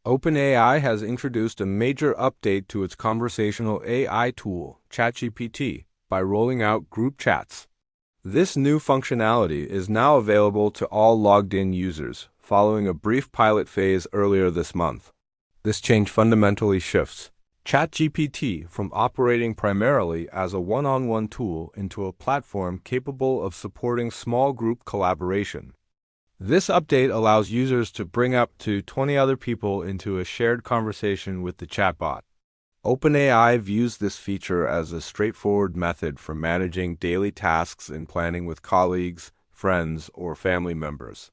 OpenAI has introduced a major update to its conversational AI tool, ChatGPT, by rolling out group chats. This new functionality is now available to all logged-in users, following a brief pilot phase earlier this month. This change fundamentally shifts ChatGPT from operating primarily as a one-on-one tool into a platform capable of supporting small group collaboration. This update allows users to bring up to 20 other people into a shared conversation with the chatbot. OpenAI views this feature as a straightforward method for managing daily tasks and planning with colleagues, friends, or family members.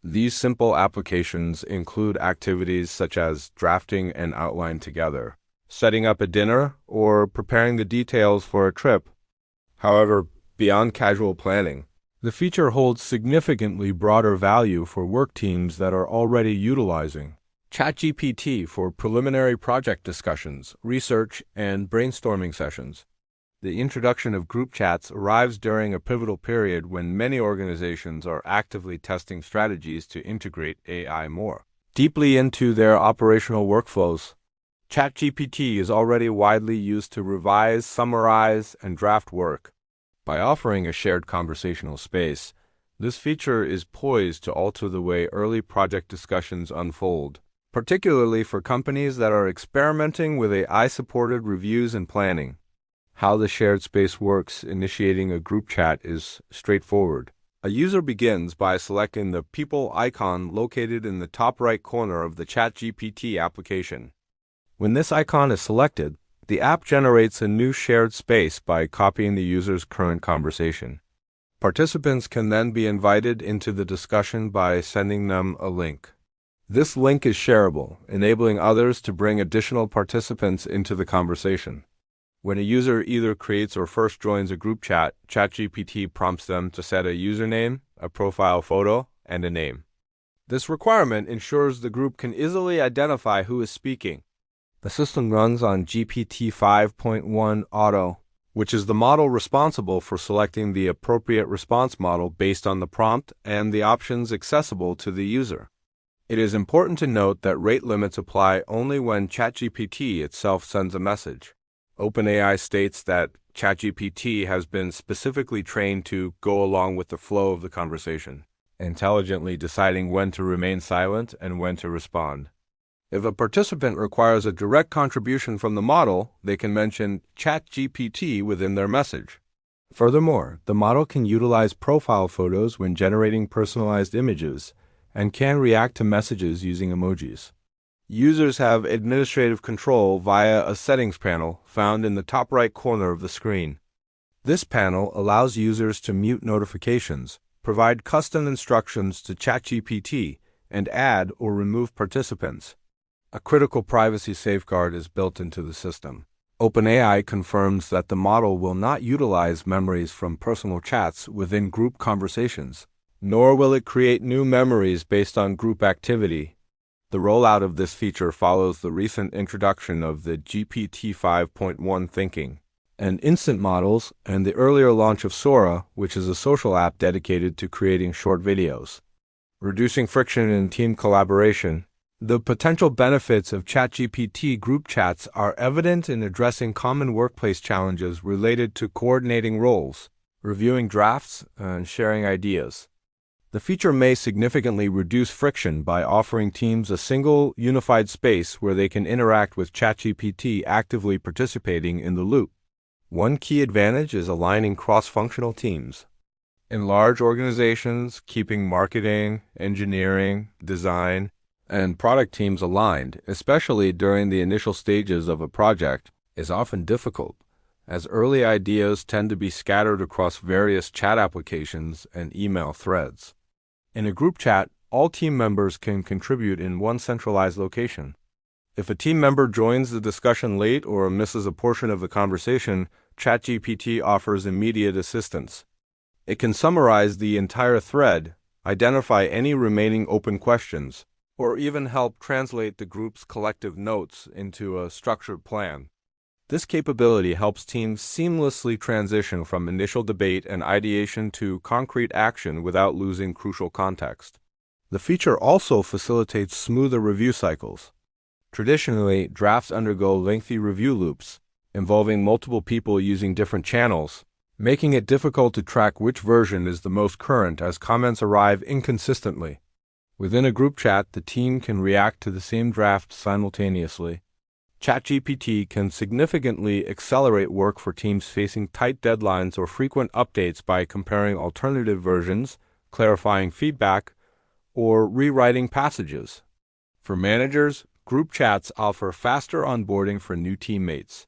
These simple applications include activities such as drafting an outline together, setting up a dinner, or preparing the details for a trip. However, beyond casual planning, the feature holds significantly broader value for work teams that are already utilizing ChatGPT for preliminary project discussions, research, and brainstorming sessions. The introduction of group chats arrives during a pivotal period when many organizations are actively testing strategies to integrate AI more deeply into their operational workflows. ChatGPT is already widely used to revise, summarize, and draft work. By offering a shared conversational space, this feature is poised to alter the way early project discussions unfold, particularly for companies that are experimenting with AI-supported reviews and planning. How the shared space works initiating a group chat is straightforward. A user begins by selecting the People icon located in the top right corner of the ChatGPT application. When this icon is selected, the app generates a new shared space by copying the user's current conversation. Participants can then be invited into the discussion by sending them a link. This link is shareable, enabling others to bring additional participants into the conversation. When a user either creates or first joins a group chat, ChatGPT prompts them to set a username, a profile photo, and a name. This requirement ensures the group can easily identify who is speaking. The system runs on GPT 5.1 Auto, which is the model responsible for selecting the appropriate response model based on the prompt and the options accessible to the user. It is important to note that rate limits apply only when ChatGPT itself sends a message. OpenAI states that ChatGPT has been specifically trained to go along with the flow of the conversation, intelligently deciding when to remain silent and when to respond. If a participant requires a direct contribution from the model, they can mention ChatGPT within their message. Furthermore, the model can utilize profile photos when generating personalized images and can react to messages using emojis. Users have administrative control via a settings panel found in the top right corner of the screen. This panel allows users to mute notifications, provide custom instructions to ChatGPT, and add or remove participants. A critical privacy safeguard is built into the system. OpenAI confirms that the model will not utilize memories from personal chats within group conversations, nor will it create new memories based on group activity. The rollout of this feature follows the recent introduction of the GPT 5.1 thinking and instant models and the earlier launch of Sora, which is a social app dedicated to creating short videos. Reducing friction in team collaboration. The potential benefits of ChatGPT group chats are evident in addressing common workplace challenges related to coordinating roles, reviewing drafts, and sharing ideas. The feature may significantly reduce friction by offering teams a single, unified space where they can interact with ChatGPT actively participating in the loop. One key advantage is aligning cross-functional teams. In large organizations, keeping marketing, engineering, design, and product teams aligned, especially during the initial stages of a project, is often difficult, as early ideas tend to be scattered across various chat applications and email threads. In a group chat, all team members can contribute in one centralized location. If a team member joins the discussion late or misses a portion of the conversation, ChatGPT offers immediate assistance. It can summarize the entire thread, identify any remaining open questions, or even help translate the group's collective notes into a structured plan. This capability helps teams seamlessly transition from initial debate and ideation to concrete action without losing crucial context. The feature also facilitates smoother review cycles. Traditionally, drafts undergo lengthy review loops, involving multiple people using different channels, making it difficult to track which version is the most current as comments arrive inconsistently. Within a group chat, the team can react to the same draft simultaneously. ChatGPT can significantly accelerate work for teams facing tight deadlines or frequent updates by comparing alternative versions, clarifying feedback, or rewriting passages. For managers, group chats offer faster onboarding for new teammates.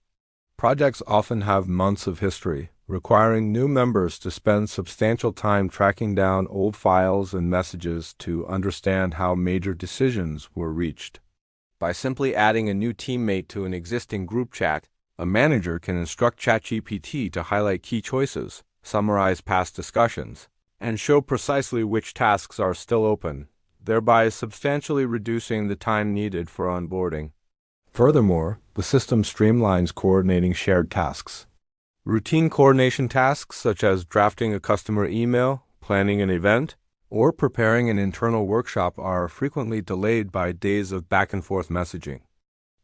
Projects often have months of history, requiring new members to spend substantial time tracking down old files and messages to understand how major decisions were reached. By simply adding a new teammate to an existing group chat, a manager can instruct ChatGPT to highlight key choices, summarize past discussions, and show precisely which tasks are still open, thereby substantially reducing the time needed for onboarding. Furthermore, the system streamlines coordinating shared tasks. Routine coordination tasks such as drafting a customer email, planning an event, or preparing an internal workshop are frequently delayed by days of back-and-forth messaging.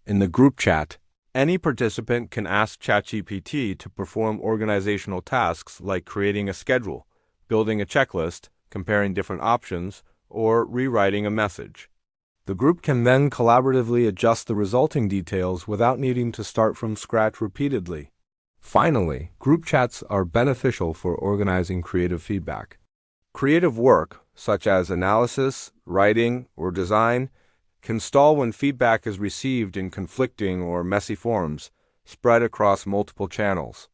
In the group chat, any participant can ask ChatGPT to perform organizational tasks like creating a schedule, building a checklist, comparing different options, or rewriting a message. The group can then collaboratively adjust the resulting details without needing to start from scratch repeatedly. Finally, group chats are beneficial for organizing creative feedback. Creative work, such as analysis, writing, or design, can stall when feedback is received in conflicting or messy forms, spread across multiple channels.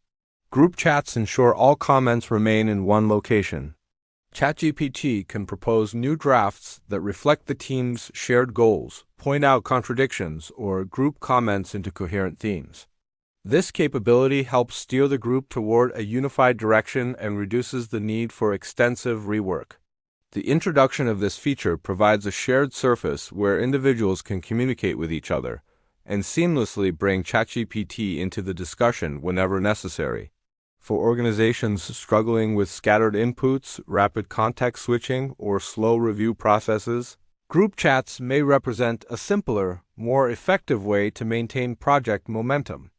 Group chats ensure all comments remain in one location. ChatGPT can propose new drafts that reflect the team's shared goals, point out contradictions, or group comments into coherent themes. This capability helps steer the group toward a unified direction and reduces the need for extensive rework. The introduction of this feature provides a shared surface where individuals can communicate with each other and seamlessly bring ChatGPT into the discussion whenever necessary. For organizations struggling with scattered inputs, rapid context switching, or slow review processes, group chats may represent a simpler, more effective way to maintain project momentum.